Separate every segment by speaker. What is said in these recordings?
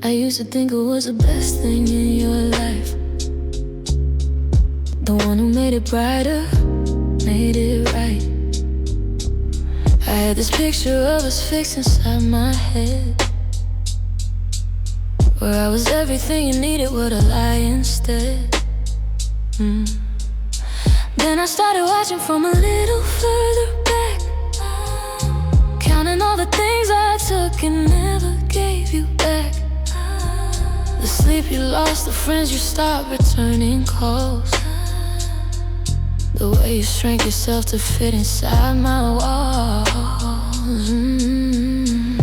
Speaker 1: I used to think it was the best thing in your life, the one who made it brighter, made it right. I had this picture of us fixed inside my head, where I was everything you needed, what a lie instead. Then I started watching from a little further back, counting all the things I took and never gave you back. The sleep you lost, the friends you stopped returning calls, the way you shrank yourself to fit inside my walls.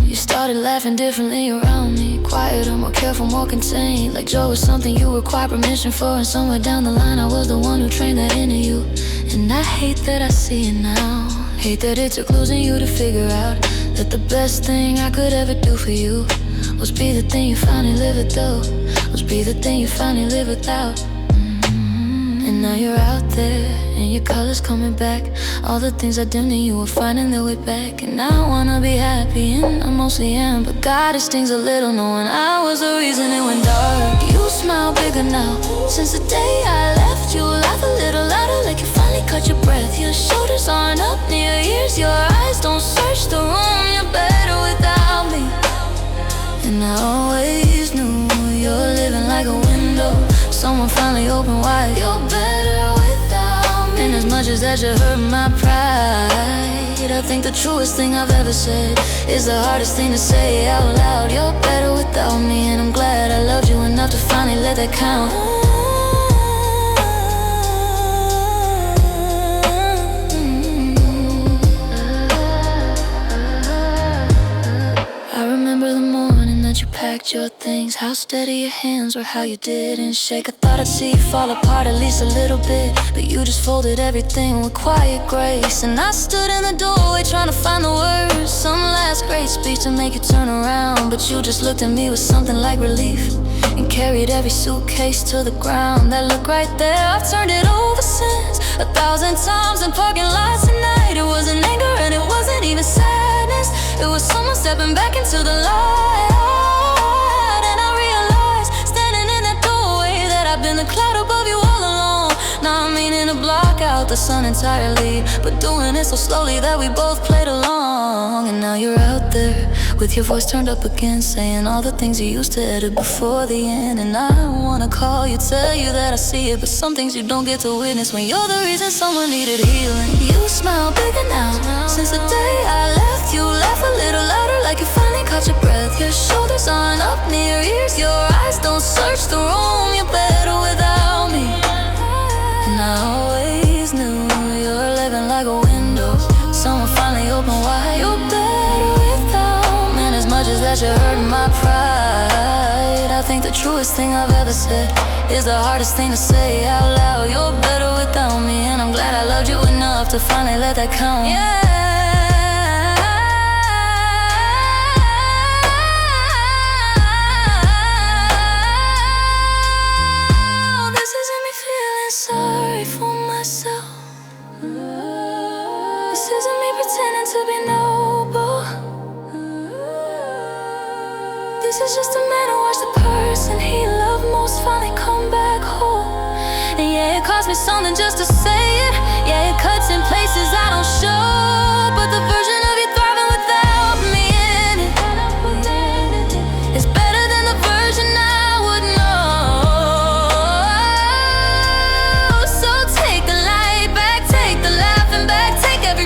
Speaker 1: You started laughing differently around me, quieter, more careful, more contained, like joy was something you required permission for. And somewhere down the line I was the one who trained that into you. And I hate that I see it now, hate that it took losing you to figure out that the best thing I could ever do for you was be the thing you finally live with, though, was be the thing you finally live without. And now you're out there, and your colors coming back. All the things I dimmed in you were finding their way back. And I wanna be happy, and I mostly am, but God, it stings a little knowing I was the reason it went dark. You smile bigger now, since the day I left. You laugh a little louder, like you finally caught your breath. Your shoulders aren't up near your ears, your eyes don't search the room. You're better without me. And I always knew you're living like a window someone finally opened wide. You're better without me. And as much as that you hurt my pride, I think the truest thing I've ever said is the hardest thing to say out loud. You're better without me, and I'm glad I loved you enough to finally let that count. I remember the morning that you packed your things, how steady your hands were, how you didn't shake. I thought I'd see you fall apart at least a little bit, but you just folded everything with quiet grace. And I stood in the doorway trying to find the words, some last great speech to make you turn around. But you just looked at me with something like relief, and carried every suitcase to the ground. That look right there, I've turned it over since 1,000 times in parking lots at night. It wasn't anger and it wasn't even sadness, it was someone stepping back into the light. And I realized, standing in that doorway, that I've been the cloud above you all along. Now I'm meaning to block out the sun entirely, but doing it so slowly that we both played along. And now you're out there, with your voice turned up again, saying all the things you used to edit before the end. And I wanna call you, tell you that I see it, but some things you don't get to witness when you're the reason someone needed healing. You smile bigger now, since the day I left. You laugh a little louder, like you finally caught your breath. Your shoulders aren't up near your ears, your eyes don't search the room. You're better without me. And I always knew you're living like a window someone finally opened wide. You're better without me. And as much as that you hurt my pride, I think the truest thing I've ever said is the hardest thing to say out loud. You're better without me, and I'm glad I loved you enough to finally let that count. Yeah. Sorry for myself. This isn't me pretending to be noble. This is just a man who watched the person he loved most finally come back home. And yeah, it cost me something just to say it. Yeah, it cuts in places I don't show, but the version of you thriving without me in it is better than the version I would know.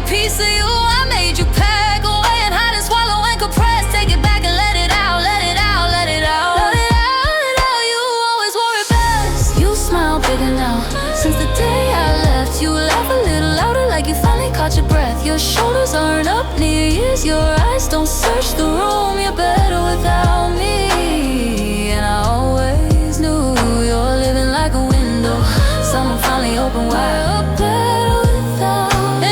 Speaker 1: Piece of you I made you pack away and hide and swallow and compress. Take it back and let it out, let it out, let it out, let it out, let it out. You always wore it best. You smile bigger now, since the day I left. You laugh a little louder, like you finally caught your breath. Your shoulders aren't up near yours, your eyes don't search the room. You're better without me. And I always knew you're living like a window someone finally opened wide. You're better without me.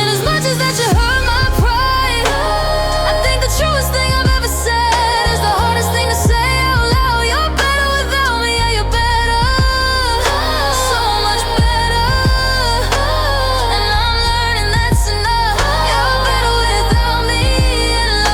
Speaker 1: Truest thing I've ever said is the hardest thing to say out loud. You're better without me, yeah, you're better, so much better. And I'm learning that's enough. You're better without me, and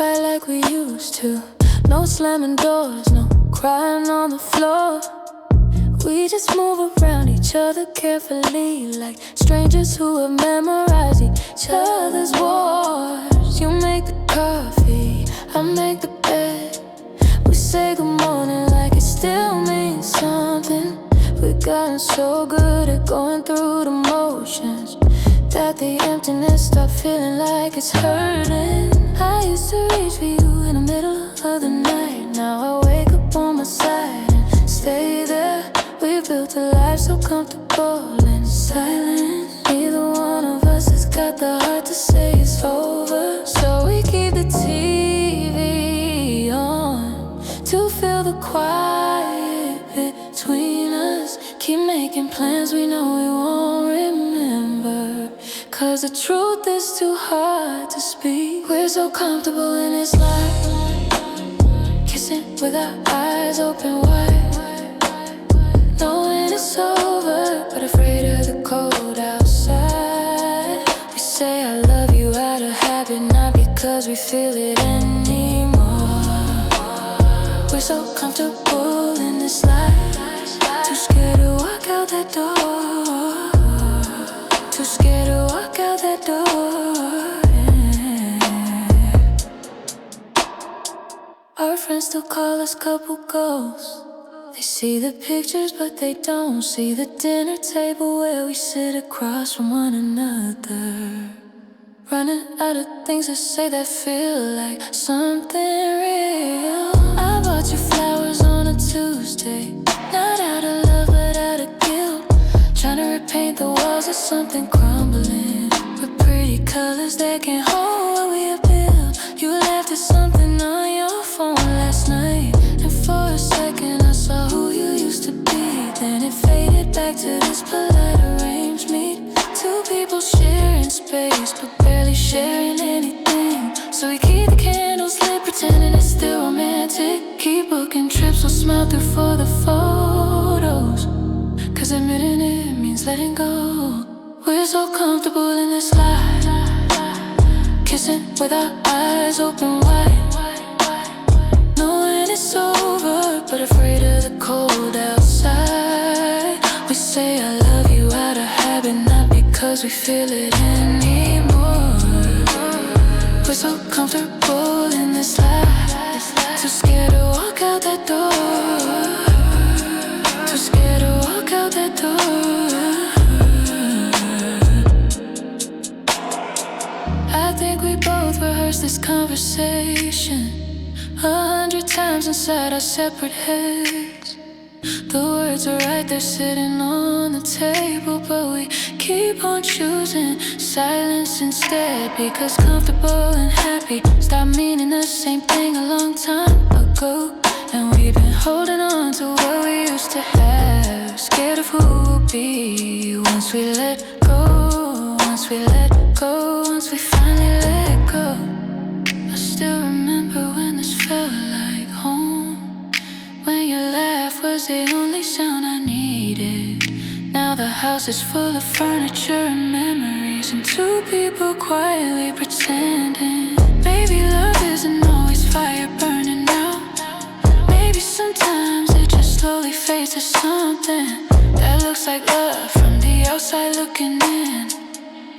Speaker 1: fight like we used to. No slamming doors, no crying on the floor. We just move around each other carefully, like strangers who have memorized each other's wars. You make the coffee, I make the bed. We say good morning like it still means something. We've gotten so good at going through the motions that the emptiness stopped feeling like it's hurting. I used to reach for you in the middle of the night. Now I wake up on my side and stay there. We built a life so comfortable in silence. Neither one of us has got the heart to say it's over, so we keep the TV on to fill the quiet between us. Keep making plans we know we won't remember, 'cause the truth is too hard to speak. We're so comfortable in this life, kissing with our eyes open wide, knowing it's over, but afraid of the cold outside. We say I love you out of habit, not because we feel it anymore. We're so comfortable in this life, too scared to walk out that door. Too scared to walk out that door. Our friends still call us couple ghosts. They see the pictures but they don't see the dinner table where we sit across from one another, running out of things to say that feel like something real. I bought you flowers on a Tuesday, not out of love but out of guilt, trying to repaint the walls of something crumbling with pretty colors that can't hold what we have built. You left us something on your phone last night, and for a second I saw who you used to be. Then it faded back to this polite arranged meet. Two people sharing space but barely sharing anything, so we keep the candles lit, pretending it's still romantic. Keep booking trips, we'll smile through for the photos, 'cause admitting it means letting go. We're so comfortable in this life, kissing with our eyes open wide, knowing it's over, but afraid of the cold outside. We say I love you out of habit, not because we feel it anymore. We're so comfortable in this life, too scared to walk out that door. Too scared to walk out that door. I think we both rehearsed this conversation 100 times inside our separate heads. The words are right there sitting on the table, but we keep on choosing silence instead, because comfortable and happy stopped meaning the same thing a long time ago. And we've been holding on to what we used to have, scared of who we'll be once we let go. Once we let go, once we finally let go. I still remember when this felt like home, when your laugh was the only sound I needed. Now the house is full of furniture and memories, and two people quietly pretending. Maybe love isn't always fire burning out. Maybe sometimes it just slowly fades to something that looks like love from the outside looking in,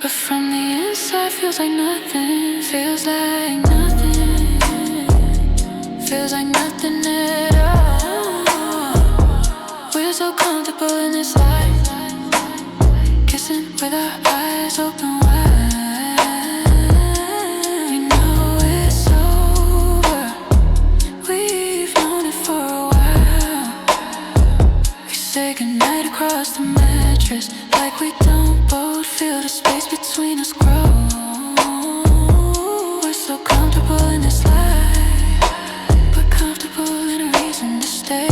Speaker 1: but from the inside feels like nothing. Feels like nothing. Feels like nothing at all. We're so comfortable in this life, kissing with our eyes open wide. We know it's over, we've known it for a while. We say goodnight across the mattress, like we don't both feel the space between us grow. We're so comfortable in this life, but comfortable in a reason to stay.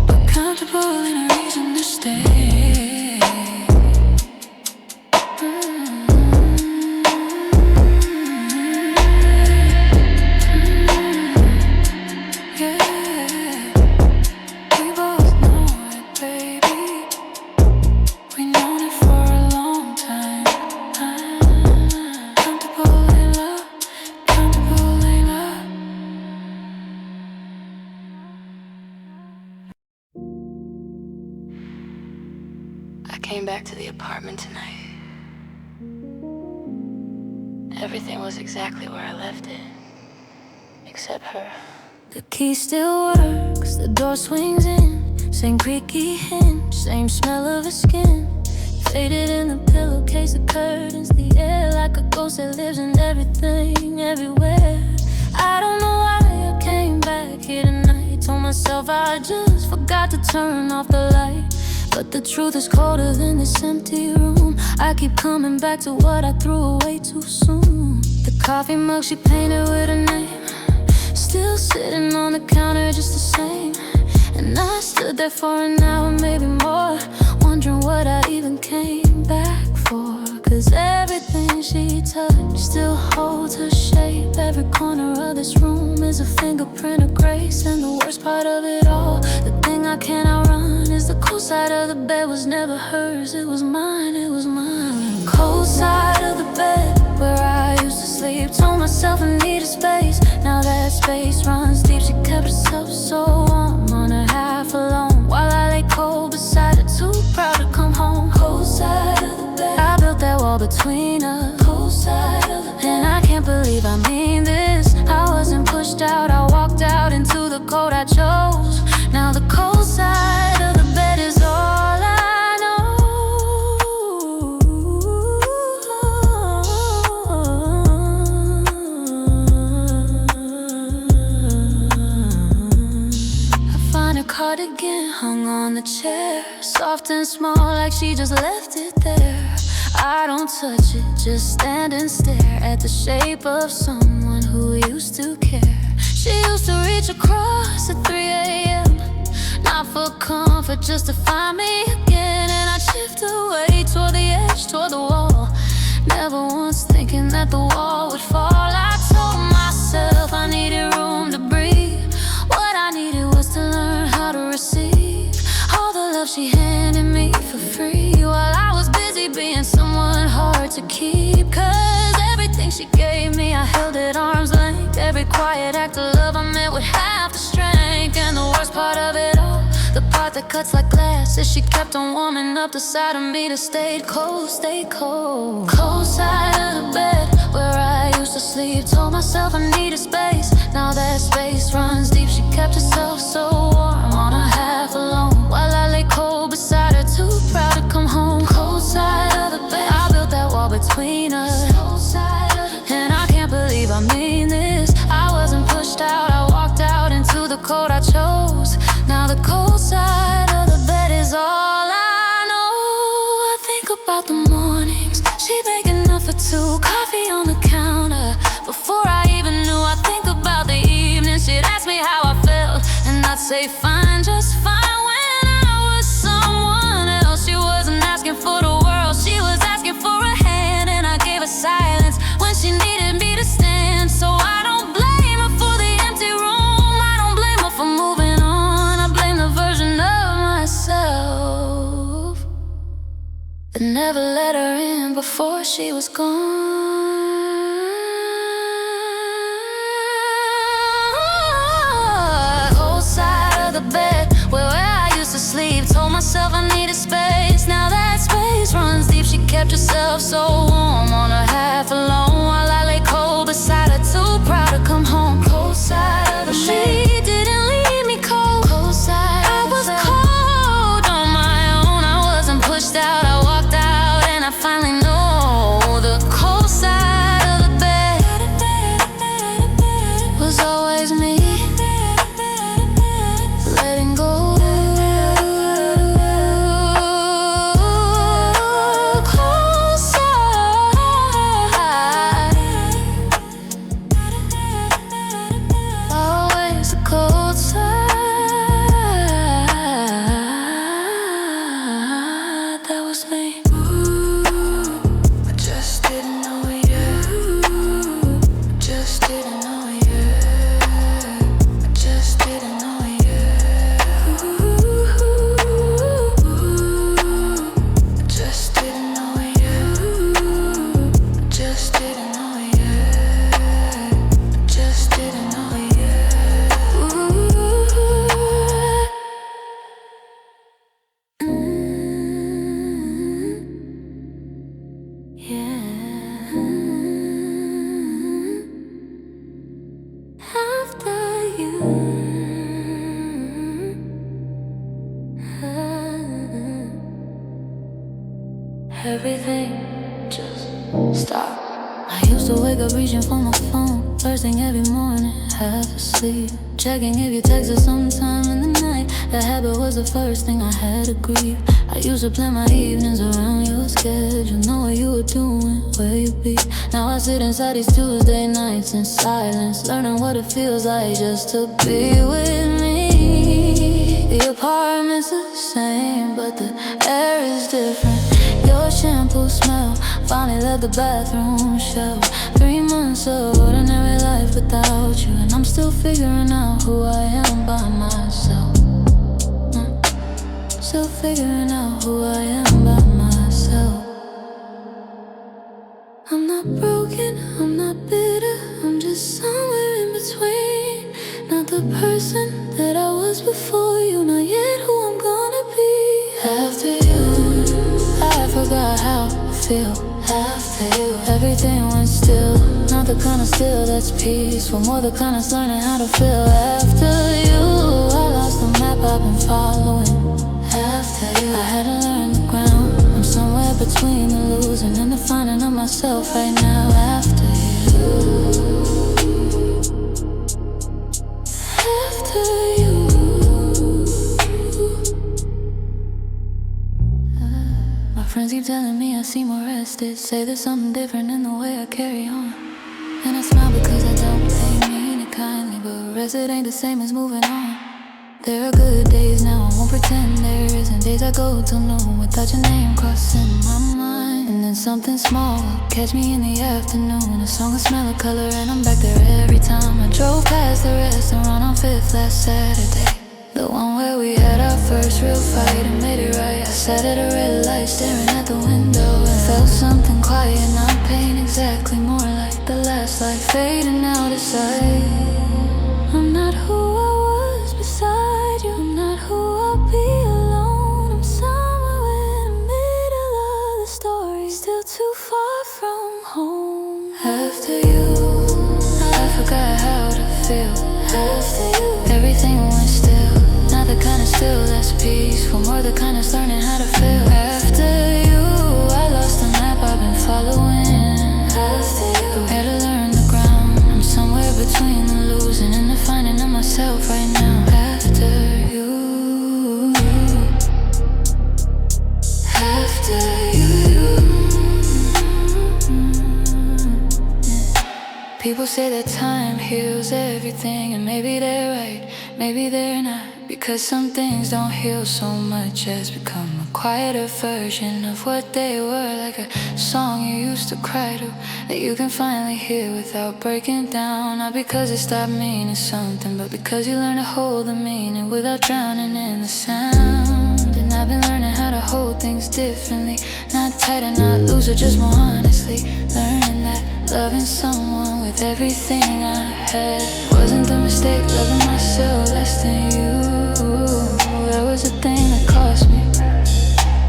Speaker 1: But comfortable in a reason to stay. came back to the apartment tonight, everything was exactly where I left it, except her. The key still works, the door swings in, same creaky hinge, same smell of her skin. Faded in the pillowcase, the curtains, the air like a ghost that lives in everything, everywhere. I don't know why I came back here tonight. Told myself I just forgot to turn off the light, but the truth is colder than this empty room. I keep coming back to what I threw away too soon. The coffee mug she painted with her name, still sitting on the counter just the same. And I stood there for an hour, maybe more, wondering what I even came back for. Cause everything she touched still holds her shape. Every corner of this room is a fingerprint of grace. And the worst part of it all, the thing I can't outrun, is the cold side of the bed was never hers, it was mine, it was mine. Cold side of the bed, where I used to sleep. Told myself I needed space, now that space runs deep. She kept herself so warm on her half alone, while I lay cold beside her, too proud to come home. Cold side of the bed, I built that wall between us. Cold side of the bed, and I can't believe I mean this. I wasn't pushed out, I walked out into the cold I chose. Now the cold side of the bed is all I know. I find her cardigan hung on the chair, soft and small like she just left it there. I don't touch it, just stand and stare at the shape of someone who used to care. She used to reach across at 3 a.m., not for comfort, just to find me again. And I'd shift away toward the edge, toward the wall, never once thinking that the wall would fall. I told myself I needed room to breathe. What I needed was to learn how to receive all the love she handed me for free, while I was busy being someone hard to keep. Cause everything she gave me, I held at arm's length. Every quiet act of love I met with half the strength. And the worst part of it all, the part that cuts like glass, is she kept on warming up the side of me that stayed cold, stayed cold. Cold side of the bed, where I used to sleep. Told myself I needed space, now that space runs deep. She kept herself so warm on her half alone, while I lay cold beside her, too proud to come home. Cold side of the bed, I built that wall between us. And I can't believe I mean this. I wasn't pushed out, I walked out into the cold I chose. Now the cold side of the bed is all I know. I think about the mornings she'd make enough for two, coffee on the counter before I even knew. I think about the evening she'd ask me how I felt, and I'd say fine, just fine. When I was someone else, she wasn't asking for the world, she was asking for a hand. And I gave her silence when she needed me to stand. So I don't blame her for the empty room, I don't blame her for moving on. I blame the version of myself that never let her in before she was gone. Cold side of the bed, where I used to sleep. Told myself I needed space, now that space runs deep. She kept herself so warm on her half alone, while I lay cold beside her, too proud to come home. Cold side of the bed, she didn't leave me cold. Cold side, I was cold on my own. I wasn't pushed out, I walked out, and I finally know the cold side of the bed was always me, letting go. Cold side everything just stopped. I used to wake up reaching for my phone, first thing every morning, half asleep, checking if you texted sometime in the night. That habit was the first thing I had to grieve. I used to plan my evenings around your schedule, know what you were doing, where you be. Now I sit inside these Tuesday nights in silence, learning what it feels like just to be with me. The apartment's the same, but the air is different. Your shampoo smell finally left the bathroom shower. 3 months of ordinary life without you, and I'm still figuring out who I am by myself. Still figuring out who I am by myself. I'm not broken, I'm not bitter, I'm just somewhere in between. Not the person that I was before you, not yet who I'm gonna be. After you, I forgot how to feel. After you, everything went still. Not the kind of still that's peaceful, more the kind that's learning how to feel. After you, I lost the map I've been following. After you, I had to learn the ground. I'm somewhere between the losing and the finding of myself right now. After you, after you. My friends keep telling me I seem more rested, say there's something different in the way I carry on. And I smile because I don't play mean and kindly, but rest it ain't the same as moving on. There are good days now, I won't pretend there isn't. Days I go till noon without your name crossing my mind. And then something small will catch me in the afternoon, a song, a smell, a color, and I'm back there every time. I drove past the restaurant on 5th last Saturday, the one where we had our first real fight and made it right. I sat at a red light staring at the window and felt something quiet, not pain exactly, more like the last light fading out of sight. I'm not who I was beside you, I'm not who I'll be alone. I'm somewhere in the middle of the story, still too far from home. After you, I forgot how to feel. After you, everything went still. Not the kind of still that's peaceful, more the kind that's learning how to feel. After you, I lost the map I've been following. After you, had to learn the ground. I'm somewhere between the losing and the finding of myself right now. After you, after you. People say that time heals everything, and maybe they're right, maybe they're not. Because some things don't heal so much as become a quieter version of what they were. Like a song you used to cry to, that you can finally hear without breaking down. Not because it stopped meaning something, but because you learn to hold the meaning without drowning in the sound. And I've been learning how to hold things differently, not tight and not loose, or just more honestly. Learning that loving someone with everything I had wasn't the mistake, loving myself less than you. That was the thing that cost me.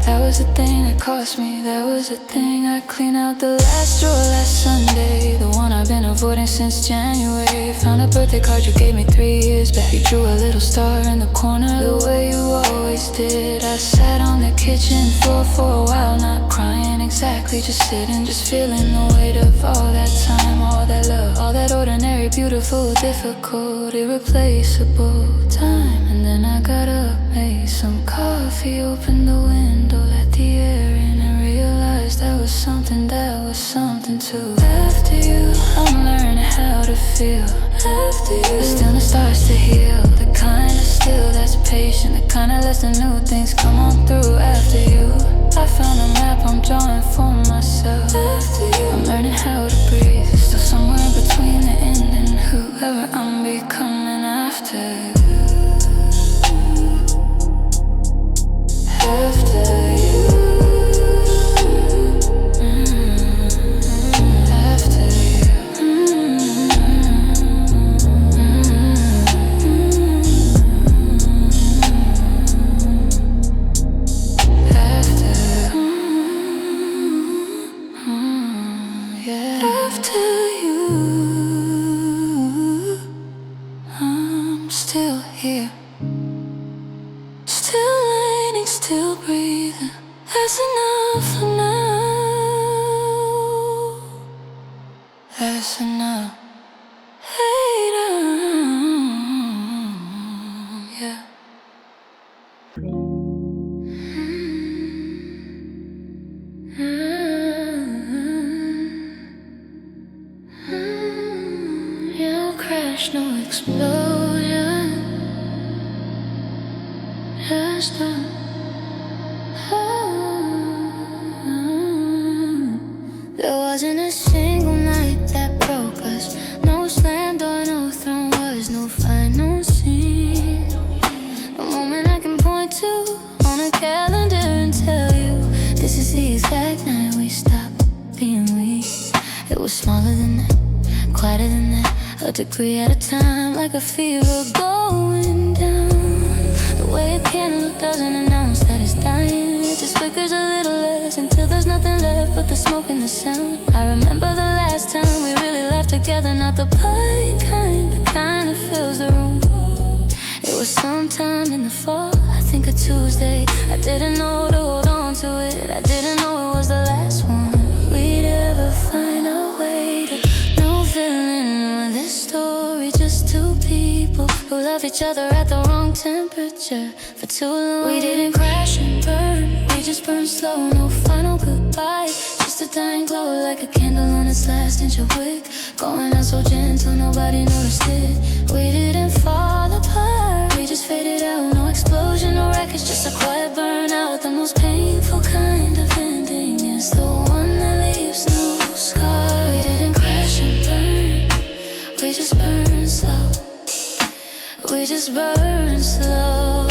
Speaker 1: That was the thing that cost me. That was the thing. I cleaned out the last drawer last Sunday, the one I've been avoiding since January. Found a birthday card you gave me 3 years back. You drew a little star in the corner the way you always did. I sat on the kitchen floor for a while, not crying exactly, just sitting, just feeling the weight of all that time, all that love, all that ordinary, beautiful, difficult, irreplaceable time. And then I got up, made some coffee, opened the window, let the air in, and realized that was something too. After you, I'm learning how to feel. After you, the stillness starts to heal, the kind of still that's patient, the kind that lets the new things come on through. After you, I found a map I'm drawing for myself. After you, I'm learning how to breathe, still somewhere between the end and whoever I'm becoming. After you, after you, after you, yeah. After you, I'm still here, still leaning, still breathing. That's enough for now. That's enough. Later, yeah. No crash, no explosion. Just there wasn't a single night that broke us. No slam door, no throne wars, no final scene. A moment I can point to on a calendar and tell you this is the exact night we stopped being we. It was smaller than that, quieter than that, a degree at a time, like a fever going down. The way a candle doesn't announce that it's dying, it just flickers a little less until there's nothing left but the smoke and the sound. I remember the last time we really laughed together, not the polite kind, the kind that fills the room. It was sometime in the fall, I think a Tuesday. I didn't know to hold on to it, I didn't know it was the last one we'd ever find a way to. No villain with this story, just two people who love each other at the wrong temperature for too long. We didn't crash and burn, we just burned slow, no final goodbye. Just a dying glow like a candle on its last inch of wick, going out so gentle nobody noticed it. We didn't fall apart, we just faded out. No explosion, no wreckage, just a quiet burnout. The most painful kind of ending is the one that leaves no scar. We didn't crash and burn, we just burned slow. We just burned slow.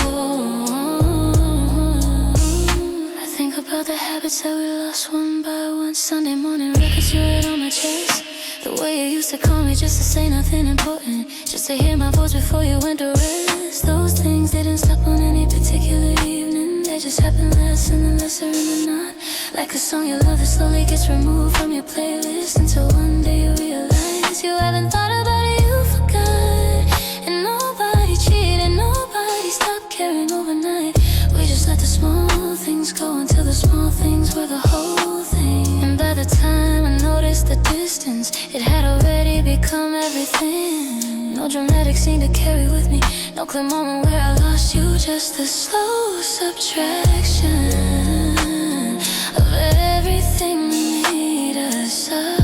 Speaker 1: I think about the habits that we lost one by one. Sunday morning records, you read on my chest. The way you used to call me just to say nothing important, just to hear my voice before you went to rest. Those things didn't stop on any particular evening, they just happened less and then lesser in the night. Like a song you love that slowly gets removed from your playlist, until one day you realize you haven't thought about it, you forgot. And nobody cheated, nobody stopped caring overnight. We just let the small things go until the small things were the whole thing. And by the time I noticed the distance, it had already become everything. No dramatic scene to carry with me, no clear moment where I lost you, just a slow subtraction of everything we need aside.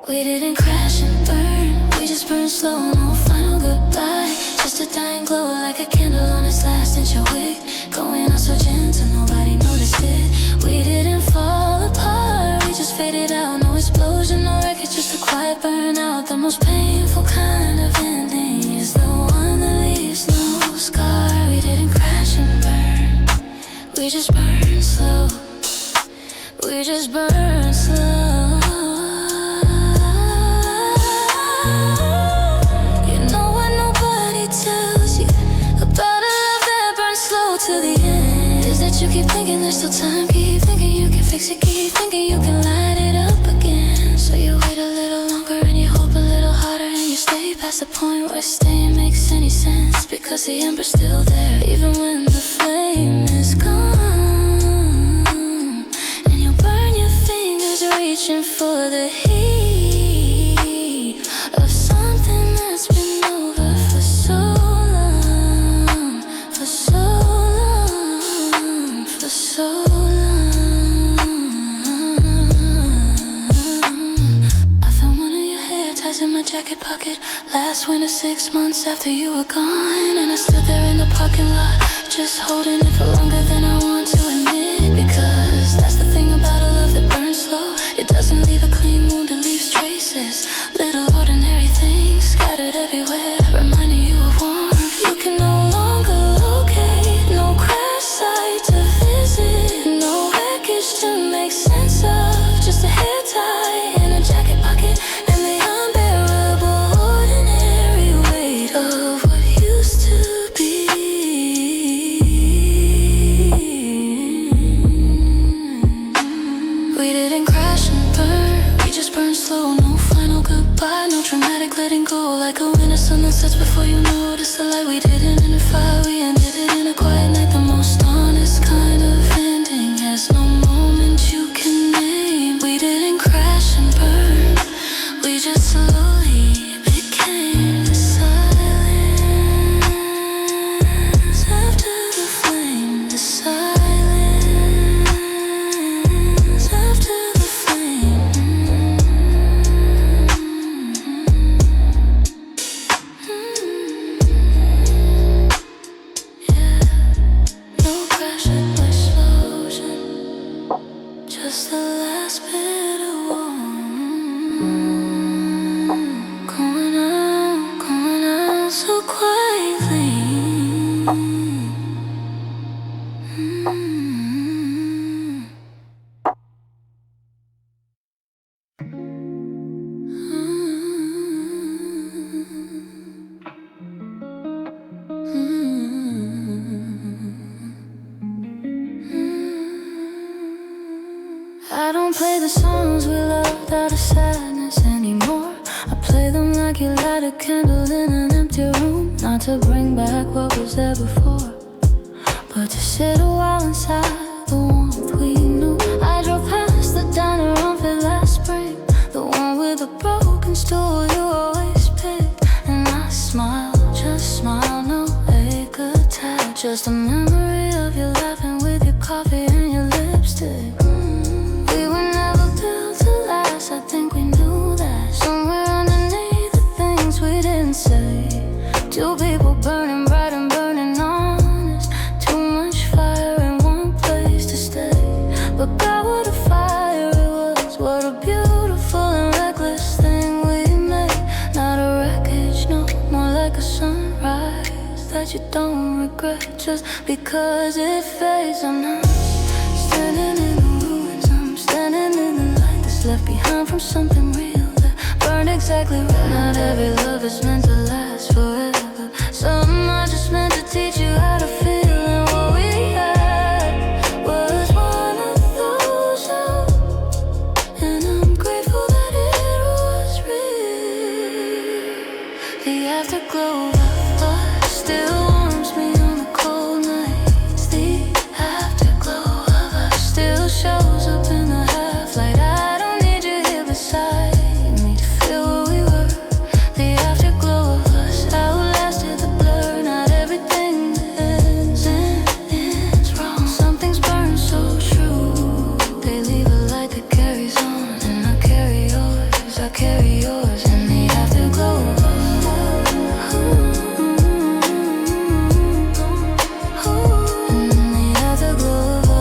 Speaker 1: We didn't crash and burn, we just burned slow, no final goodbye. Just a dying glow like a candle on its last inch of wick, going out so gentle nobody noticed it. We didn't fall apart, we just faded out. No explosion, no wreckage, just a quiet burnout. The most painful kind of ending is the one that leaves no scar. We didn't crash and burn, we just burned slow. We just burned slow. To the end is that you keep thinking there's still time, keep thinking you can fix it, keep thinking you can light it up again. So you wait a little longer and you hope a little harder, and you stay past the point where staying makes any sense, because the ember's still there even when the flame is gone. And you burn your fingers reaching for the heat of something that's been over for so long, for so long. I found one of your hair ties in my jacket pocket last winter, 6 months after you were gone. And I stood there in the parking lot, just holding it for longer than I want to admit. Because that's the thing about a love that burns slow, it doesn't leave a clean wound, it leaves traces. Little ordinary things scattered everywhere, reminding you of warmth you can no longer locate. No crash site to visit, no wreckage to make sense of, just a hair tie in a jacket pocket, and the unbearable ordinary weight of what used to be. We didn't crash and burn, we just burned slow, no final goodbye, no dramatic letting go. Like a winter sun that sets before you notice the light. We didn't end a fire, we ended it in a quiet night. The most honest kind of ending has no moment you just the last bit of warmth. Going out so quietly. I don't play the songs we loved out of sadness anymore. I play them like you light a candle in an empty room. Not to bring back what was there before, but to sit a while inside the warmth we knew. I drove past the diner on Fifth last spring, the one with the broken stool you always picked. And I smile, just smile, no ache attached. Just a memory of you laughing with your coffee and your lipstick. I think we knew that somewhere underneath the things we didn't say. Two people burning bright and burning honest. Too much fire in one place to stay. But God, what a fire it was. What a beautiful and reckless thing we made. Not a wreckage, no, more like a sunrise that you don't regret just because it fades. I'm not standing in the ruins, I'm standing in the light left behind from something real that burned exactly right. Not every love is meant to last forever. Some are just meant to teach you how to feel. And what we had was one of those out. And I'm grateful that it was real. The afterglow of us still warms me on the cold nights. The afterglow of us still shows up in the half-light. Beside me to feel what we were. The afterglow of us outlasted the blur. Not everything that ends wrong. Some things burn so true. They leave a light that carries on. And I carry yours, I carry yours. And the afterglow of us. And the afterglow of us.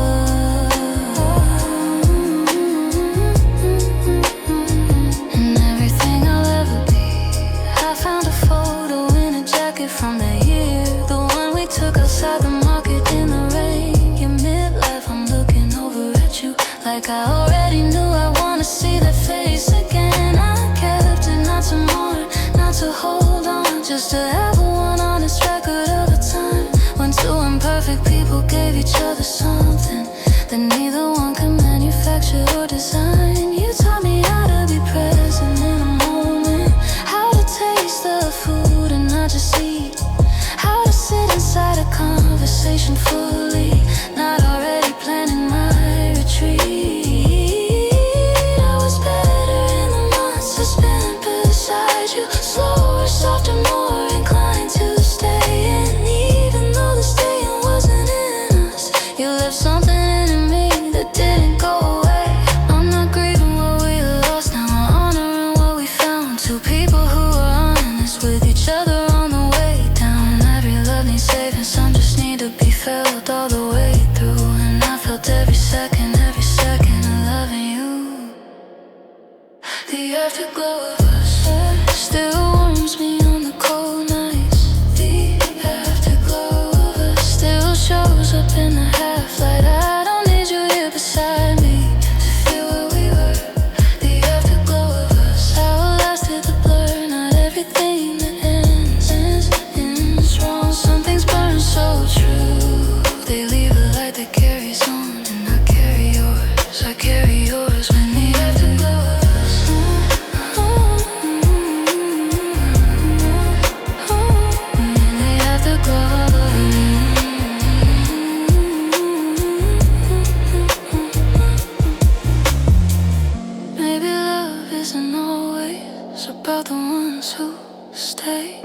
Speaker 1: From that year, the one we took outside the market in the rain. Your midlife, I'm looking over at you like I already knew. I wanna see that face again. I kept it, not to mourn, not to hold on, just to have one honest record of a time when two imperfect people gave each other something that neither one could manufacture or design. You taught me how to be present in a moment, how to taste the food and not just eat, how to sit inside a conversation fully, not already planning my retreat. I was better in the months I spent beside you, slower, softer, more inclined to stay. And even though the staying wasn't in us, you left something in me that didn't go away. I'm not grieving what we lost, now I'm honoring what we found. Two people who are honest with each other on the way down. Every love needs saving, some just need to be felt all the way through. And I felt every second of loving you. The afterglow of us still warms me on the cold nights. The afterglow of us still shows up in the half-light. I don't need you here beside me to feel where we were. The afterglow of us outlasted the blur. Not everything that ends wrong. Some things burn so true. They leave a light that carries on. And I carry yours, I carry yours. When the afterglow of us. When the afterglow of us. Maybe love isn't always about the ones who stay.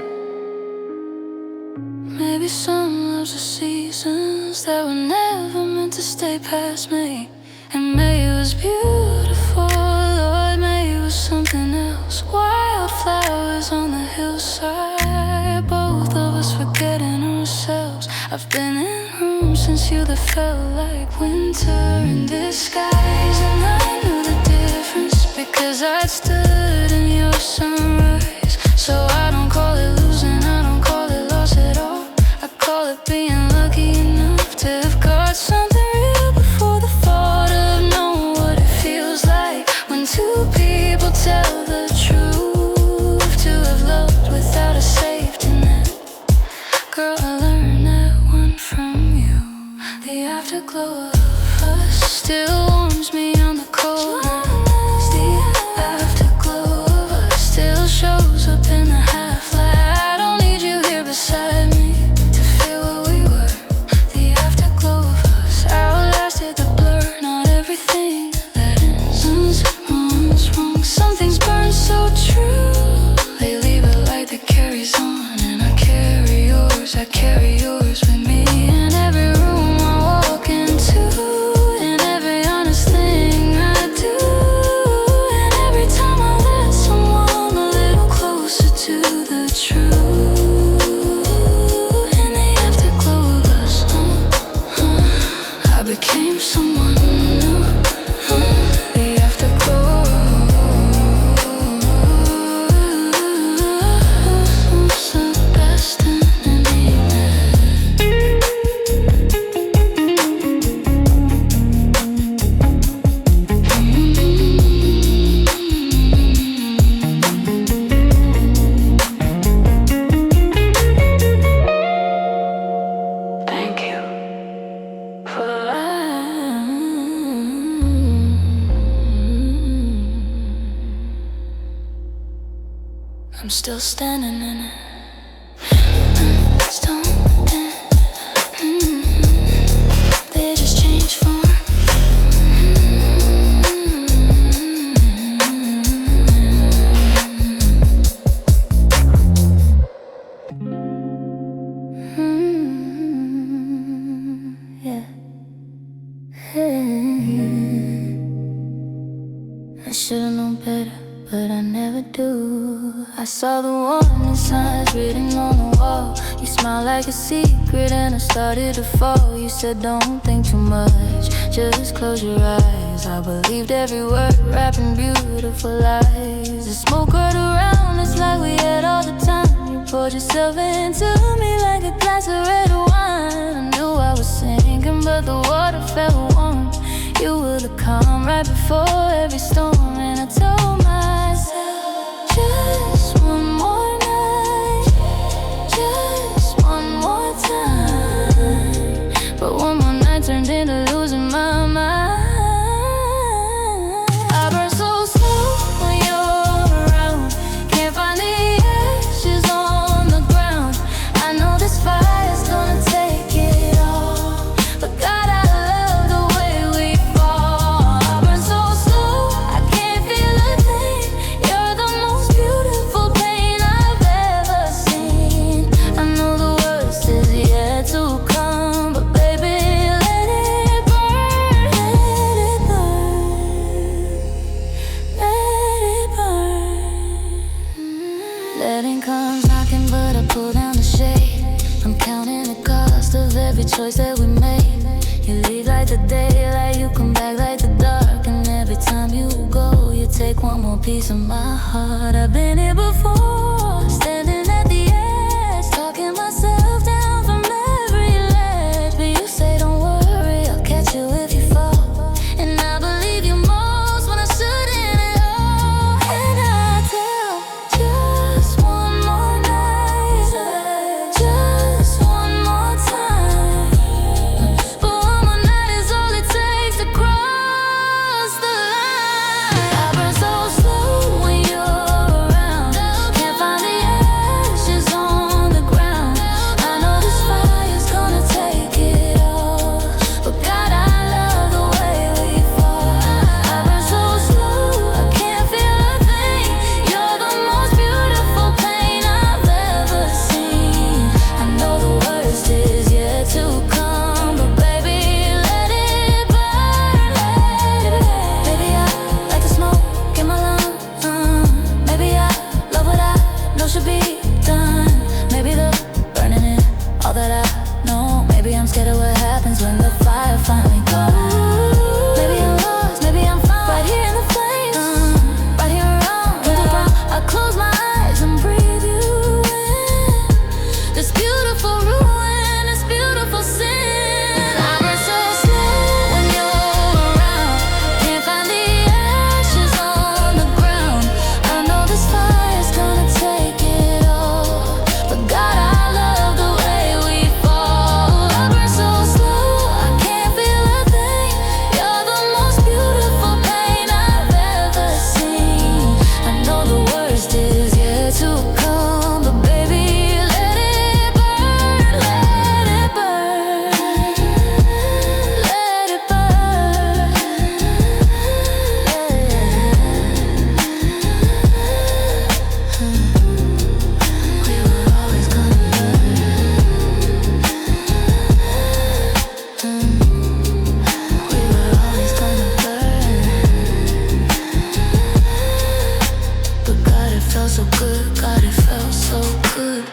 Speaker 1: Maybe some loves are seasons that were never meant to stay past me. And maybe it was beautiful, Lord, maybe it was something else. Wildflowers on the hillside, both of us forgetting ourselves. I've been in rooms since you that felt like winter in disguise. I'm still standing in it. Stone, they just changed form. Yeah. I should've known better, but I never do. I saw the warning signs written on the wall. You smiled like a secret and I started to fall. You said don't think too much, just close your eyes. I believed every word, wrapping beautiful lies. The smoke right around us like we had all the time. You poured yourself into me like a glass of red wine. I knew I was sinking, but the water felt warm. You were the calm right before every storm. And I told myself, just one more night, just one more time. But one more night turned into losing my mind. I burn so slow when you're around. Can't find the ashes on the ground. I know this fire's gonna take it all, but God, I love the way we fall. I burn so slow, I can't feel a thing. You're the most beautiful pain I've ever seen. I know the worst is yet to come, but baby, let it burn, let it burn, let it burn. Letting comes knocking, but I pull down the shade. I'm counting the cost of every choice that we made. You leave like the daylight, you come back like the dark. And every time you go, you take one more piece of my heart. I've been here before, standing at the edge, talking myself down from every ledge. But you say don't worry, I'll catch you if you fall. And I believe you most when I shouldn't at all. And I tell, just one more night, just one more time. But one more night is all it takes to cross the line. I burn so slow when you're around. Can't find the ashes on the ground. I know this fire's gonna take it all, but God, I love the way we fall. I burn so slow, I can't feel a thing. You're the most beautiful pain I've ever seen. I know the worst is yet to come, but baby, let it burn, let it burn. Baby, I like the smoke in my lungs. Maybe I love what I know should be done. Maybe the burning it, all that I know. Maybe I'm scared of what happens when the fire finally goes. Maybe I'm lost, maybe I'm fine, right here in the flames, right here around the ground. I close my eyes and breathe you in. This beautiful ruin, this beautiful sin. I burn so slow when you're around. Can't find the ashes on the ground. I know this fire's gonna take it all, but God, I love the way we fall. I burn so slow, I can't feel a thing. You're the most beautiful pain I've ever seen. I know the worst is yet to come, but baby, let it burn, let it burn, let it burn. We were always gonna burn. We were always gonna burn. But God, it felt so good. God, it felt so good.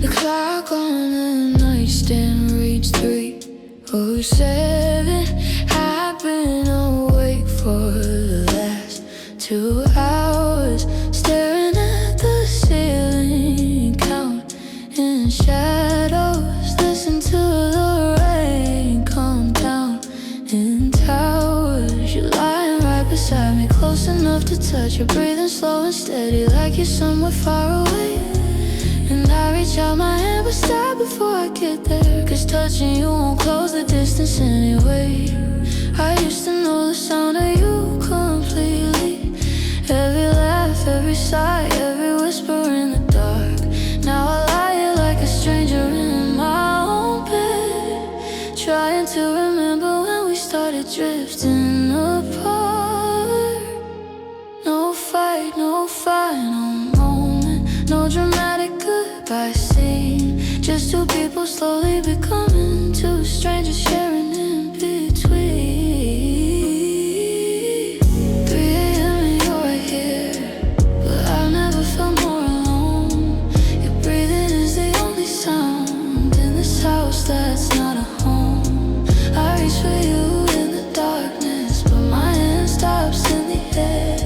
Speaker 1: The clock on the nightstand reached 3:07. I've been awake for the last 2 hours, staring at the ceiling, counting shadows. Listen to the rain come down. You're breathing slow and steady, like you're somewhere far away. And I reach out my hand, but stop before I get there, 'cause touching you won't close the distance anyway. I used to know the sound of you completely. Every laugh, every sigh, every whisper in the dark. Now I lie here like a stranger in my own bed, trying to remember when we started drifting apart. No fight, no final moment, no dramatic goodbye scene. Just two people slowly becoming two strangers sharing in between. 3 a.m. and you're right here, but I've never felt more alone. Your breathing is the only sound in this house that's not a home. I reach for you in the darkness, but my hand stops in the air.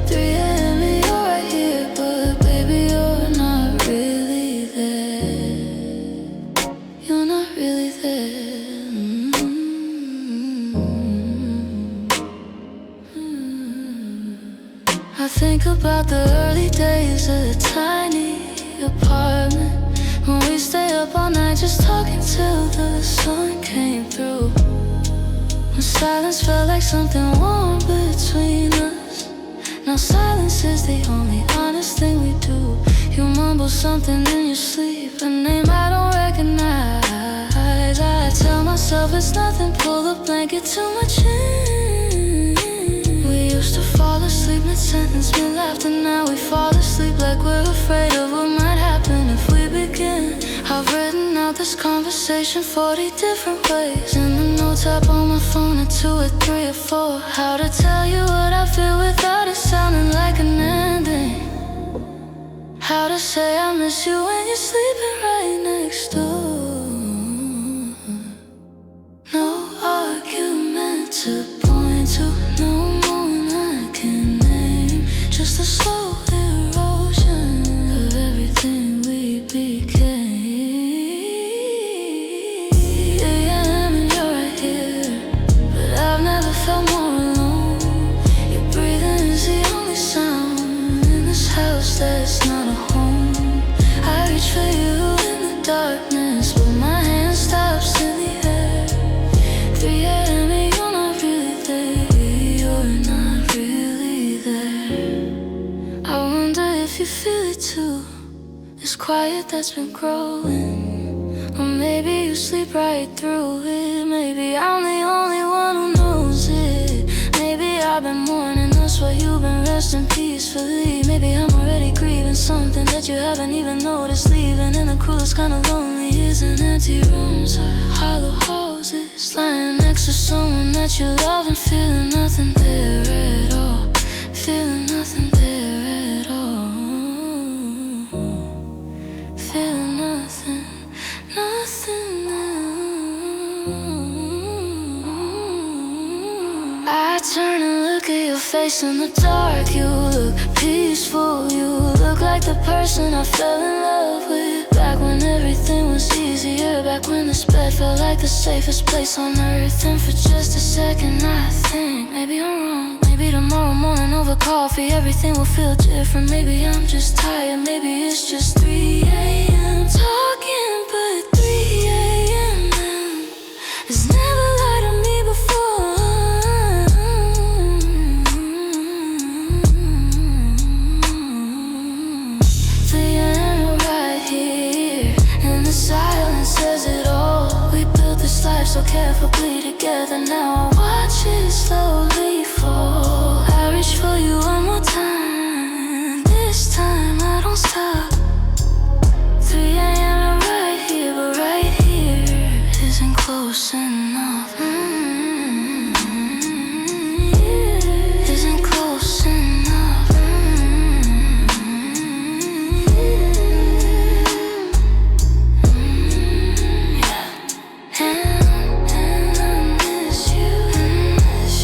Speaker 1: 3 a.m. and you're right here, but baby you're not really there. You're not really there. I think about the early days of the tiny apartment, when we stay up all night just talking till the sun came through. When silence felt like something warm between us. Now silence is the only honest thing we do. You mumble something in your sleep, a name I don't recognize. I tell myself it's nothing, pull the blanket too much in. We used to fall asleep mid-sentence, mid-laughter. Now we fall asleep like we're afraid of what might happen if we begin. I've written out this conversation 40 different ways, and the notes up on my phone at 2 or 3 or 4. How to tell you what I feel without it sounding like an ending. How to say I miss you when you're sleeping right next door. No argument to point to, no moon I can name. Just a slow erosion of everything we became. 3 a.m. and you're right here, but I've never felt more alone. Your breathing is the only sound in this house that's not a home. I reach for you in the darkness, but my hand stops in the air. 3 a.m. and you're not really there. You're not really there. I wonder if you feel it too, this quiet that's been growing. Or maybe you sleep right through it. Maybe I'm the only one who knows it. Maybe I've been mourning us while you've been resting peacefully. Maybe I'm already grieving something that you haven't even noticed. Leaving in the coolest kind of lonely is an empty rooms or hollow houses. Lying next to someone that you love and feeling nothing there at all. Feeling nothing there at all. Feeling nothing, nothing new. I turn and look at your face in the dark. You look peaceful, you look like the person I fell in love with. Back when everything was easier, back when this bed felt like the safest place on earth. And for just a second I think, maybe I'm wrong. Maybe tomorrow morning over coffee everything will feel different. Maybe I'm just tired, maybe it's just 3 a.m. talking, but 3 a.m. has never lied to me before. 3 a.m. right here, and the silence says it all. We built this life so carefully together. Now I watch it slowly fall. I reach for you one more time. This time I don't stop. 3 a.m. and right here, but right here isn't close enough. Isn't close enough. Yeah. And I miss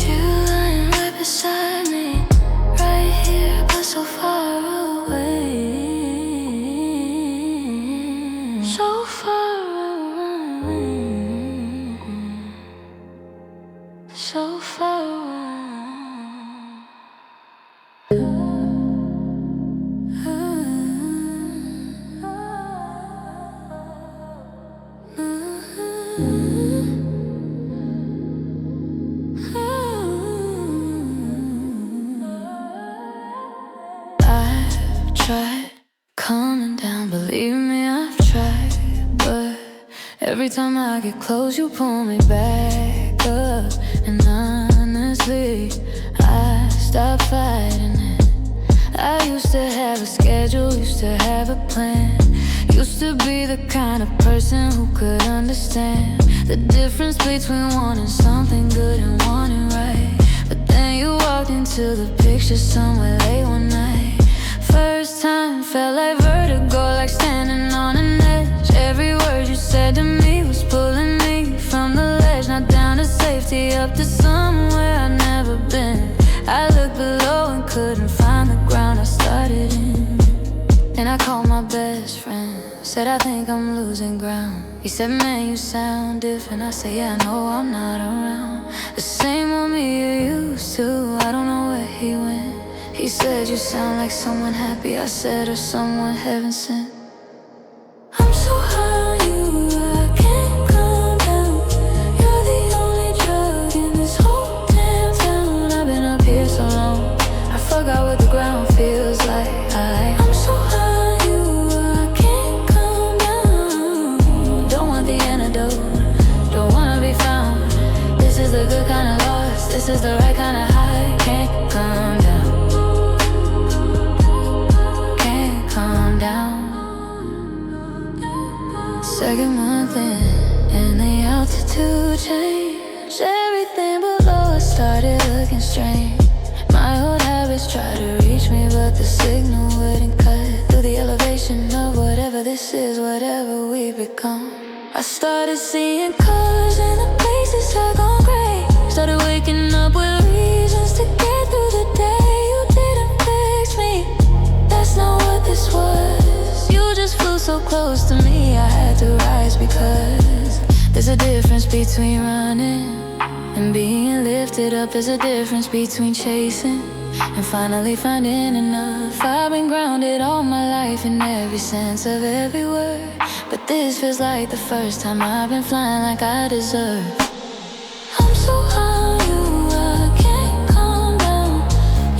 Speaker 1: you lying right beside me, right I've tried calming down, believe me, I've tried. But every time I get close, you pull me back up. And honestly, I stopped fighting it. I used to have a schedule, used to have a plan. Used to be the kind of person who could understand the difference between wanting something good and wanting right. But then you walked into the picture somewhere late one night. First time felt like vertigo, like standing on an edge. Every word you said to me was pulling me from the ledge. Not down to safety, up to somewhere I'd never been. I looked below and couldn't find the ground I started in. And I called my best friend, said I think I'm losing ground. He said, man, you sound different. I said, yeah, no, I'm not around. The same old me you used to, I don't know where he went. He said, you sound like someone happy. I said, or someone heaven sent. I'm so high on you, I can't calm down. You're the only drug in this whole damn town. I've been up here so long, I forgot what the ground feels like. I'm so high on you, I can't calm down. Don't want the antidote, don't wanna be found. This is the good kind of loss, this is the right kind of high. Can't calm down, can't calm down. Second month in, and the altitude changed. Everything below us started looking strange. My old habits tried to reach me, but the signal wouldn't cut through the elevation of whatever this is, whatever we become. I started seeing colors in the places I'd gone gray. Started waking up with reasons to get through the day. You didn't fix me, that's not what this was. You just flew so close to me, I had to rise because there's a difference between running and being lifted up. There's a difference between chasing and finally finding enough. I've been grounded all my life in every sense of every word, but this feels like the first time I've been flying like I deserve. I'm so high on you, I can't calm down.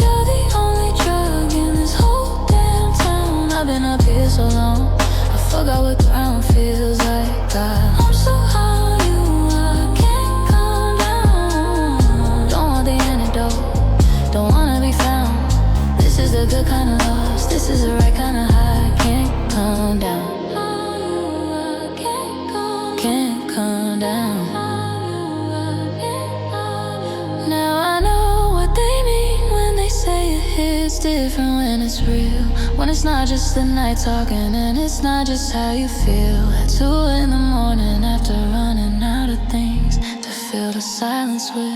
Speaker 1: You're the only drug in this whole damn town. I've been up here so long, I forgot what ground feels like. I'm so high on you, I can't calm down. Don't want the antidote, don't wanna be found. This is the good kind of loss, this is the right kind of high. Can't calm down, can't calm down. Now I know what they mean when they say it hits different when it's real. When it's not just the night talking, and it's not just how you feel. At 2 in the morning after running out of things to fill the silence with.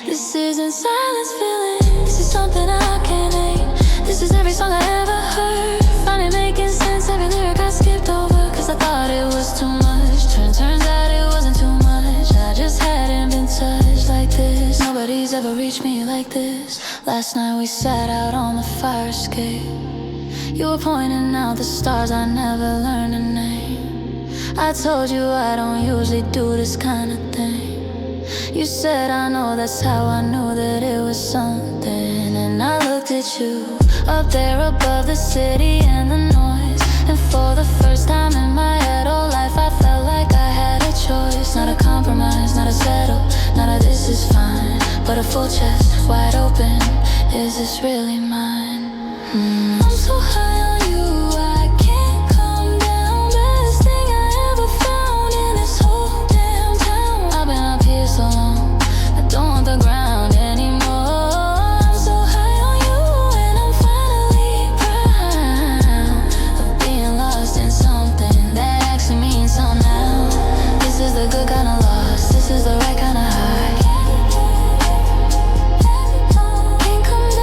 Speaker 1: This isn't silence feeling, this is something I can't name. This is every song I ever heard, finally making sense. Every lyric I skipped over, cause I thought it was too much. Turns out it wasn't too much, I just hadn't been touched like this. Nobody's ever reached me like this. Last night we sat out on the fire escape. You were pointing out the stars I never learned to name. I told you I don't usually do this kind of thing. You said I know, that's how I knew that it was something. And I looked at you, up there above the city and the noise. And for the first time in my adult life, I felt like I had a choice. Not a compromise, not a settle, not a this is fine, but a full chest, wide open. Is this really mine? I'm so high on you, I can't calm down. Best thing I ever found in this whole damn town. I've been up here so long, I don't want the ground anymore. I'm so high on you, and I'm finally proud of being lost in something that actually means something now. This is the good kind of loss, this is the right kind of high. Can't come down.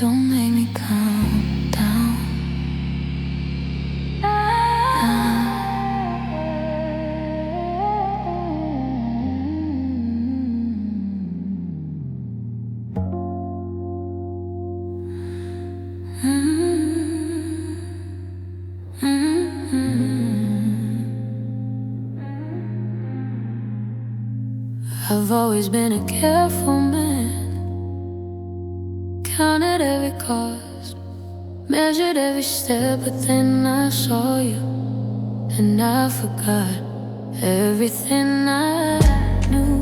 Speaker 1: Don't make me calm down. I've always been a careful man, counted every cost, measured every step, but then I saw you, and I forgot everything I knew.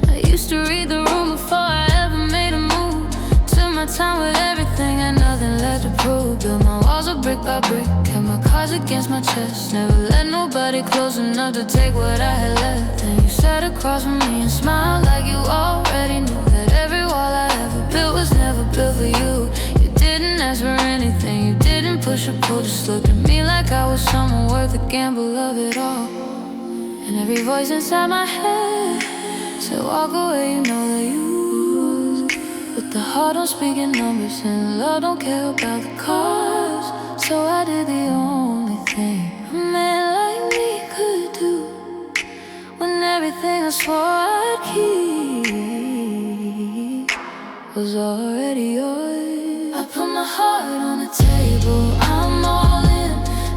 Speaker 1: I used to read the room before I ever made a move. Took my time with everything, and nothing left to prove. Built my walls up brick by brick, kept my cards against my chest. Never let nobody close enough to take what I had left. And you sat across from me and smiled like you already knew that every wall I ever built was never built for you. You didn't ask for anything, you didn't push or pull, just looked at me like I was someone worth the gamble of it all. And every voice inside my head said, walk away, you know that you lose. But the heart don't speak in numbers, and love don't care about the cause. So I did the only thing a man like me could do, when everything I swore I'd keep was already yours. I put my heart on the table, I'm all in.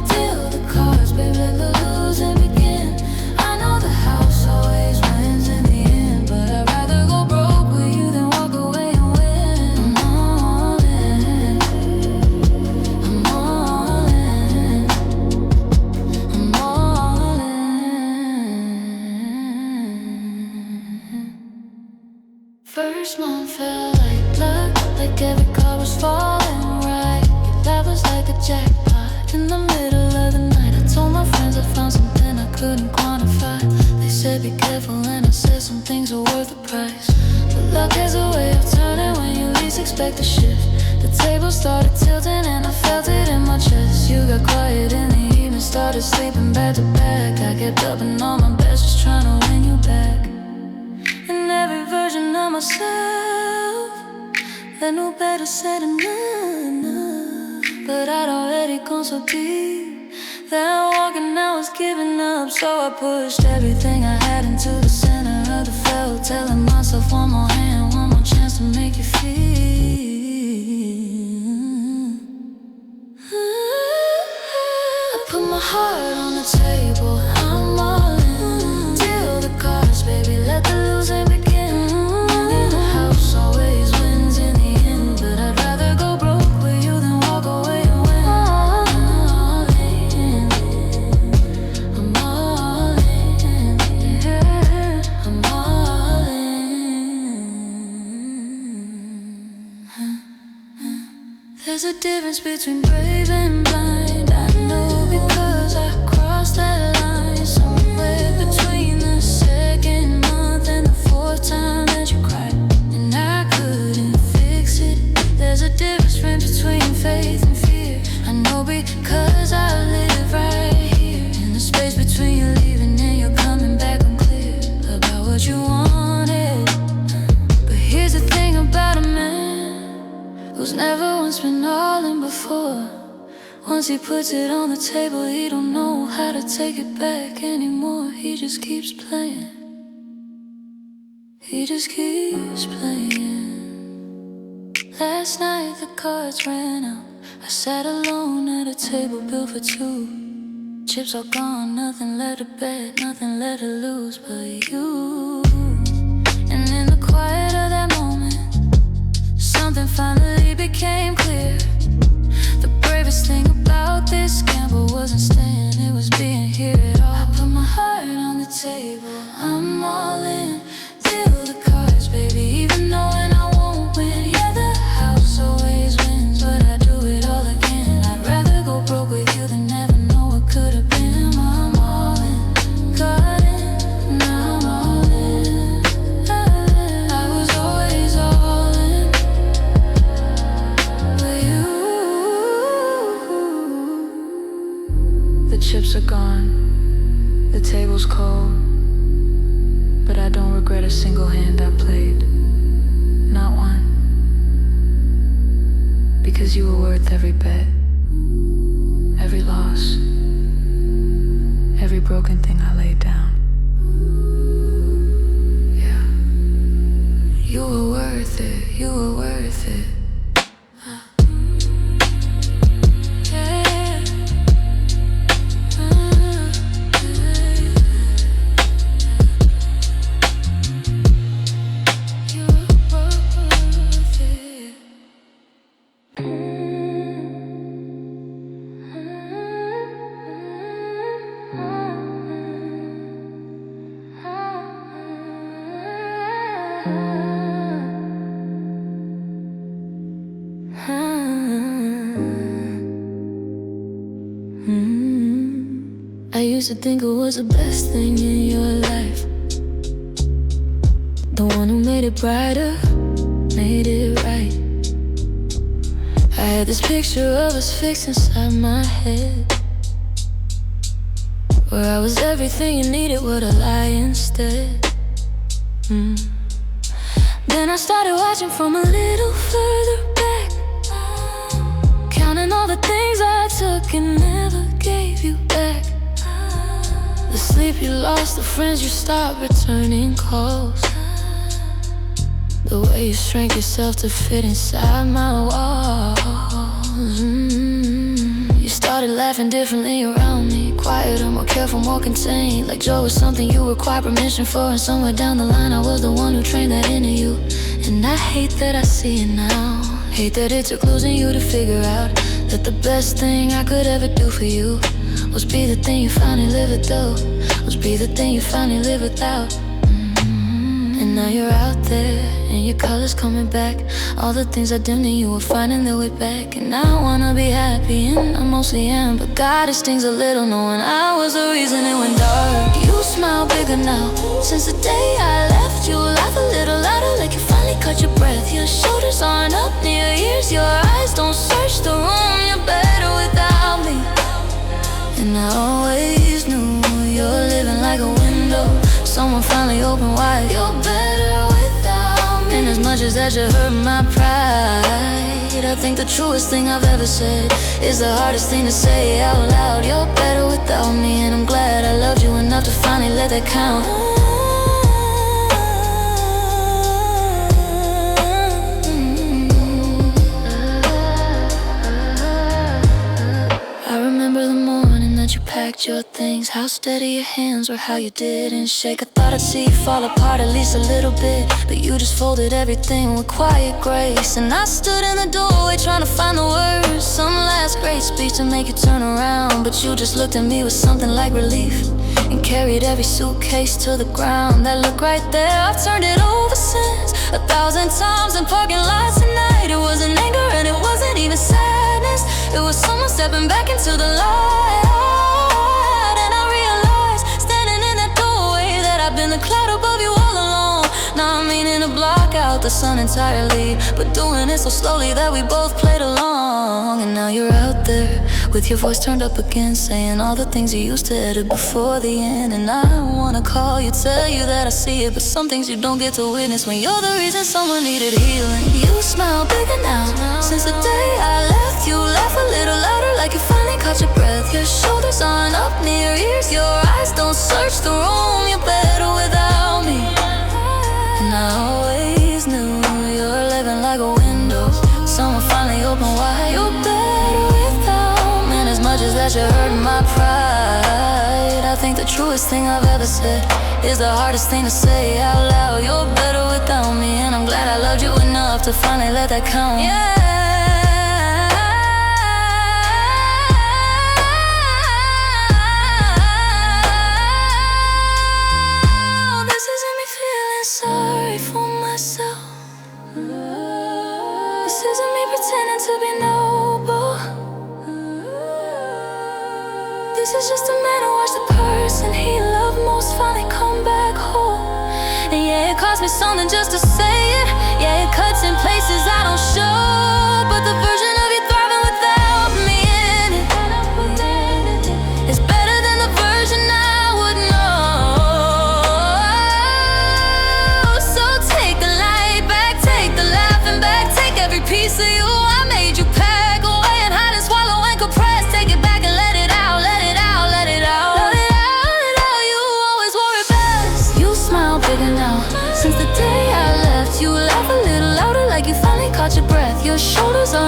Speaker 1: Deal the cards, baby, let the losing begin. I know the house always wins in the end, but I'd rather go broke with you than walk away and win. I'm all in, I'm all in, I'm all in. First month felt like luck, like every card was falling right. Your laugh was like a jackpot in the middle of the night. I told my friends I found something I couldn't quantify. They said be careful, and I said some things are worth the price. But luck has a way of turning when you least expect a shift. The table started tilting and I felt it in my chest. You got quiet in the evening, started sleeping back to back. I kept up and all my best, just trying to win you back. And every version of myself that knew better said enough, but I'd already gone so deep that walking now was giving up. So I pushed everything I had into the center of the field, telling myself one more hand, one more chance to make you feel. I put my heart on the table, I'm all in. Deal the cards, baby, let the losing begin. The house always wins in the end, but I'd rather go broke with you than walk away and win. I'm all in, I'm all in, yeah, I'm all in. There's a difference between brave and blind, I know, because I crossed that line somewhere between the second month and the fourth time that you cried, and I couldn't fix it. There's a difference between faith and fear, I know, because I live right here in the space between you leaving and you're coming back. I'm clear about what you wanted, but here's the thing about a man who's never once been all in before. Once he puts it on the table, he don't know how to take it back anymore. He just keeps playing, he just keeps playing. Last night the cards ran out, I sat alone at a table built for two. Chips all gone, nothing left to bet, nothing left to lose but you. And in the quiet of that moment, something finally became clear. The bravest thing about this gamble wasn't staying, it was being here at all. I put my heart on the table, I'm all in. Deal the cards, baby, even knowing I won't win. Yeah, the house always wins, but I do it all again. I'd rather go broke with you than never know what could have been. I'm all in, got in, now I'm all in. I was always all in. because you were worth every bet, every loss, every broken thing I laid down. Yeah, you were worth it, you were worth it. I used to think it was the best thing in your life, the one who made it brighter, made it right. I had this picture of us fixed inside my head, where I was everything you needed, what a lie instead. Then I started watching from a little further back, counting all the things I took and never gave you back. The sleep you lost, the friends you stopped returning calls, the way you shrank yourself to fit inside my walls. You started laughing differently around me, quieter, more careful, more contained, like joy was something you required permission for. And somewhere down the line I was the one who trained that into you. And I hate that I see it now, hate that it took losing you to figure out that the best thing I could ever do for you was be the thing you finally live with, though, was be the thing you finally live without. And now you're out there, and your colors coming back. All the things I dimmed in you were finding their way back. And I wanna be happy, and I mostly am, but God, it stings a little knowing I was the reason it went dark. You smile bigger now, since the day I left. You laugh a little louder, like you finally caught your breath. Your shoulders aren't up near your ears, your eyes don't search the room. You're better without me. And I always knew you're living like a window, someone finally opened wide. You're better without me. And as much as that you hurt my pride, I think the truest thing I've ever said is the hardest thing to say out loud. You're better without me, and I'm glad I loved you enough to finally let that count. I remember the morning that you packed your things, how steady your hands were, how you didn't shake. I thought I'd see you fall apart at least a little bit, but you just folded everything with quiet grace. And I stood in the doorway trying to find the words, some last great speech to make you turn around. But you just looked at me with something like relief, and carried every suitcase to the ground. That look right there, I've turned it over since 1,000 times in parking lots at night. It wasn't anger and it wasn't even sadness, it was someone stepping back into the light. And I realized, standing in that doorway, that I've been the cloud above you all along. Now I'm meaning to block out the sun entirely, but doing it so slowly that we both played along. And now you're out there, with your voice turned up again, saying all the things you used to edit before the end. And I wanna call you, tell you that I see it, but some things you don't get to witness when you're the reason someone needed healing. You smile bigger now, since the day I left. You laugh a little louder, like you finally caught your breath. Your shoulders aren't up near your ears, your eyes don't search the room. You're better without me. And I always knew you're living like a window, someone finally opened wide. You're better without me. And as much as that you hurt my pride, I think the truest thing I've ever said is the hardest thing to say out loud. You're better without me, and I'm glad I loved you enough to finally let that count. Yeah. Sorry for myself. This isn't me pretending to be noble. This is just a man who watched the person he loved most finally come back home. And yeah, it cost me something just to say it. Yeah, it cuts in places I don't show, but the version of you thriving without me in it is better than the version I would know. Piece of you, I made you pass.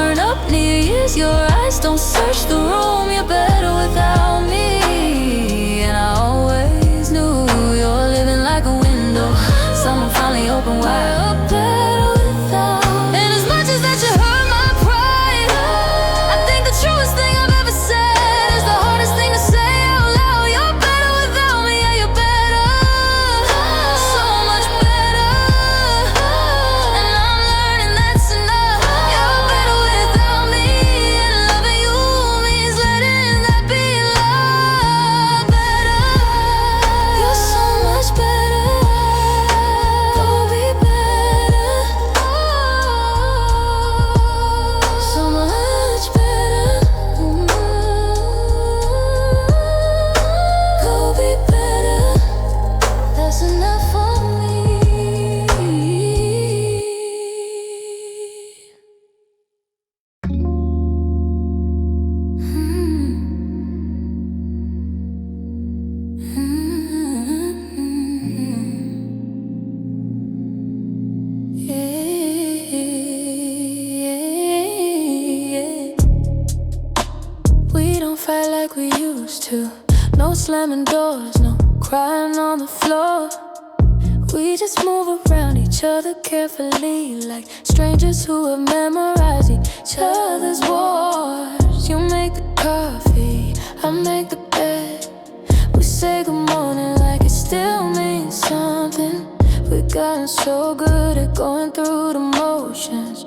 Speaker 1: burn up near ears. Your eyes don't search the room. You're better without me. And I always knew you're living like a window, someone finally opened wide. You're better without me. And as much as that you hurt my pride, I think the truest thing I've ever said is the hardest thing to say out loud. You're better without me, yeah, you're better, so much better. And I'm learning that's enough. You're better without me, and loving you means letting that be love. Better, you're so much better. Go be better, so much better. Go be better, that's enough for me. We don't fight like we used to. No slamming doors, no crying on the floor. We just move around each other carefully, like strangers who have memorized each other's wars. You make the coffee, I make the bed. We say good morning like it still means something. We've gotten so good at going through the motions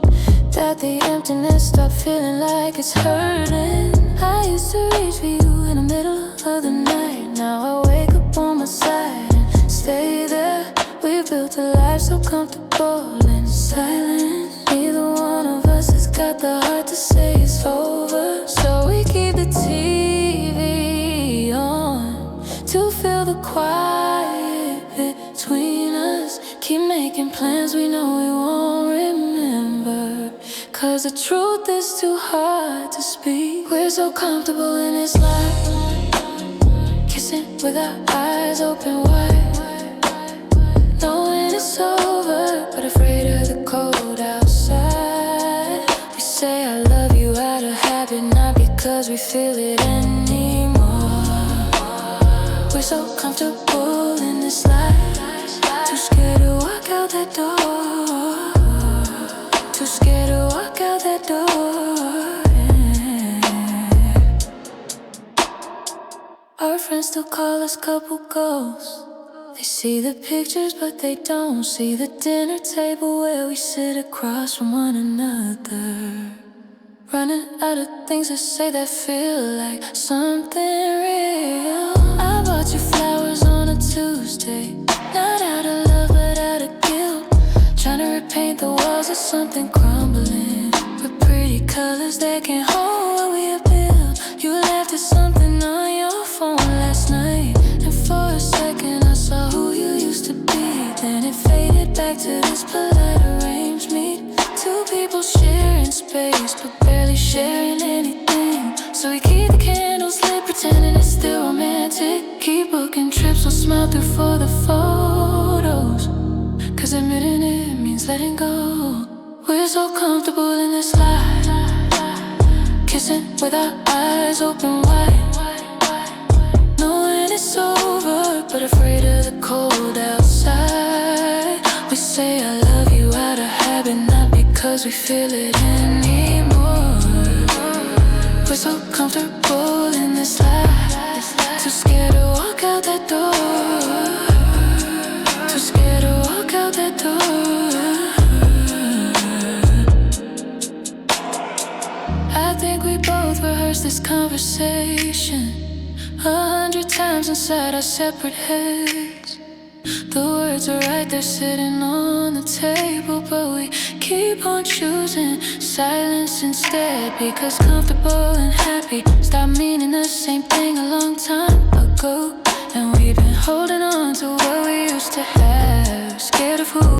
Speaker 1: that the emptiness stopped feeling like it's hurting. I used to reach for you in the middle of the night. Now I wake up on my side and stay there. We built a life so comfortable in silence. Neither one of us has got the heart to say it's over, so we keep the TV on to fill the quiet between us. Keep making plans we know we won't remember, 'cause the truth is too hard to speak. We're so comfortable in this life, kissing with our eyes open wide, knowing it's over, but afraid of the cold outside. We say I love you out of habit, not because we feel it anymore. We're so comfortable in this life, too scared to walk out that door, too scared to walk out that door. Our friends still call us couple ghosts. They see the pictures but they don't see the dinner table where we sit across from one another, running out of things to say that feel like something real. I bought you flowers on a Tuesday, not out of love but out of guilt, trying to repaint the walls of something crumbling with pretty colors that can't hold what we have built. You left us something on your phone last night, and for a second I saw who you used to be. Then it faded back to this polite arranged meet. Two people sharing space but barely sharing anything, so we keep the candles lit, pretending it's still romantic. Keep booking trips, we'll smile through for the photos, 'cause admitting it means letting go. We're so comfortable in this life, kissing with our eyes open wide, knowing it's over, but afraid of the cold outside. We say I love you out of habit, not because we feel it anymore. We're so comfortable in this life, too scared to walk out that door, too scared to walk out that door. I think we both rehearsed this conversation 100 times inside our separate heads. The words are right there sitting on the table, but we keep on choosing silence instead, because comfortable and happy stopped meaning the same thing a long time ago. And we've been holding on to what we used to have, scared of who